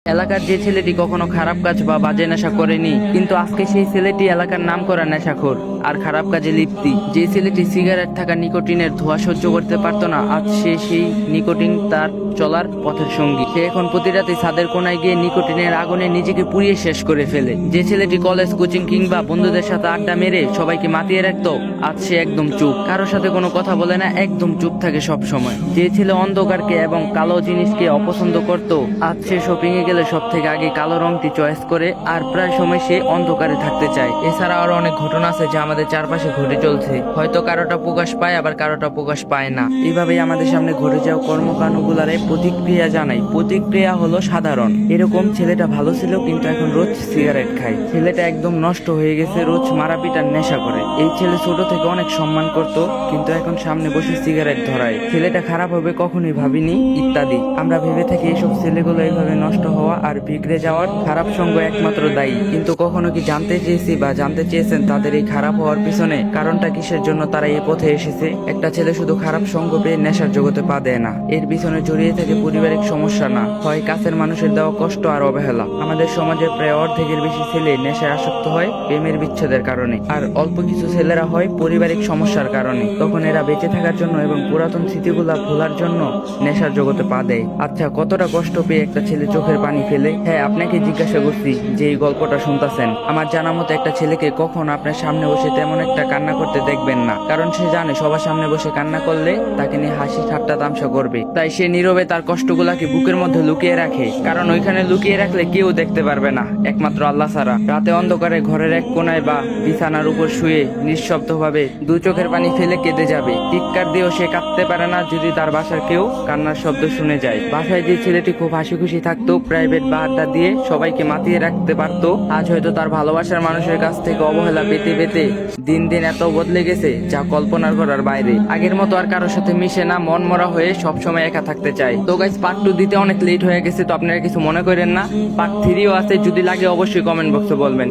এলাকার যে ছেলেটি কখনো খারাপ কাজ বা বাজে নেশা করেনি, কিন্তু আজকে সেই ছেলেটি এলাকার নাম করা নেশাখোর আর খারাপ কাজে লিপ্তি। যে ছেলেটি সিগারেট থাকা নিকোটিনের ধোঁয়া সহ্য করতে পারতো না, আজ সে সেই নিকোটিন তার চলার পথের সঙ্গী। সে এখন প্রতি রাতে ছাদের কোনায় গিয়ে নিকোটিনের আগুনে নিজেকে পুড়িয়ে শেষ করে ফেলে। যে ছেলেটি কলেজ, কোচিং কিংবা বন্ধুদের সাথে আড্ডা মেরে সবাইকে মাতিয়ে রাখতো, আজ সে একদম চুপ। কারোর সাথে কোনো কথা বলে না, একদম চুপ থাকে সব সময়। যে ছেলে অন্ধকারকে এবং কালো জিনিসকে অপছন্দ করত, আজ সে শপিং এ গেলে সব থেকে আগে কালো রংটি চয়েস করে আর প্রায় সময় সে অন্ধকারে থাকতে চায়। এছাড়া আরো অনেক ঘটনা আছে যা আমাদের চারপাশে ঘটে চলছে, হয়তো কারোটা প্রকাশ পায় আবার কারোটা প্রকাশ পায় না। এইভাবেই আমাদের সামনে ঘটে যাওয়া কর্মকাণ্ডগুলারে প্রতিক্রিয়া জানাই। প্রতিক্রিয়া হলো সাধারণ, এরকম ছেলেটা ভালো ছিল কিন্তু এখন রোজ সিগারেট খায়। ছেলেটা একদম নষ্ট হয়ে গেছে, রোজ মারাপিটার নেশা করে। এই ছেলে ছোট থেকে অনেক সম্মান করত, কিন্তু এখন সামনে বসে সিগারেট ধরায়। ছেলেটা খারাপ হবে কখনোই ভাবিনি, ইত্যাদি। আমরা ভেবে থাকি এসব ছেলেগুলো এইভাবে নষ্ট হওয়া আর বিগড়ে যাওয়ার খারাপ সঙ্গ একমাত্র দায়ী, কিন্তু কখনো কি জানতে চেয়েছি বা জানতে চেয়েছেন তাদের এই খারাপ হওয়ার পিছনে কারণটা কিসের জন্য তারা এই পথে এসেছে? একটা ছেলে শুধু খারাপ সঙ্গ পেয়ে নেশার জগতে পা দেয় না, এর পিছনে জড়িয়ে থাকে পারিবারিক সমস্যা, না হয় কাছের মানুষের দেওয়া কষ্ট আর অবহেলা। আমাদের সমাজের প্রায় অর্ধেকের বেশি ছেলে নেশায় আসক্ত হয় প্রেমের বিচ্ছেদের কারণে, আর অল্প কিছু ছেলেরা হয় পারিবারিক সমস্যার কারণে। তখন এরা বেঁচে থাকার জন্য এবং পুরাতন স্মৃতিগুলা ভোলার জন্য নেশার জগতে পা দেয়। আচ্ছা, কতটা কষ্ট পেয়ে একটা ছেলে চোখের পানি ফেলে? হ্যাঁ, আপনাকে জিজ্ঞাসা করছি যে এই গল্পটা শুনতেছেন। আমার জানা মতো একটা ছেলেকে কখন আপনার সামনে বসে তেমন একটা কান্না করতে দেখবেন না, কারণ সে জানে সবার সামনে বসে কান্না করলে তাকে নিয়ে হাসি ঠাট্টা তামসা করবে। তাই সে নীরবে তার কষ্টগুলাকে বুকের মধ্যে লুকিয়ে রাখে, কারণ ওইখানে লুকিয়ে রাখলে কেউ দেখতে পারবে না, একমাত্র আল্লাহ ছাড়া। রাতে অন্ধকারে ঘরের এক কোনায় বা বিছানার উপর শুয়ে নিঃশব্দভাবে দু চোখের পানি ফেলে কেঁদে যাবে। চিৎকার দিয়েও সে কাঁদতে পারে না যদি তার বাসার কেউ কান্নার শব্দ শুনে যায়। বাসায় যে ছেলেটি খুব হাসি খুশি থাকতো, প্রাইভেট বা আড্ডা দিয়ে সবাইকে মাতিয়ে রাখতে পারতো, আজ হয়তো তার ভালোবাসার মানুষের কাছ থেকে অবহেলা পেতে পেতে দিন দিন এত বদলে গেছে যা কল্পনার করার বাইরে। আগের মতো আর কারোর সাথে মিশে না, মন মরা হয়ে সবসময় একা থাকতে চায়। তো গাইস, পার্ট 2 দিতে অনেক লেট হয়ে গেছে, তো আপনারা কিছু মনে করেন না। পার্ট 3ও আছে, যদি লাগে অবশ্যই কমেন্ট বক্সে বলবেন।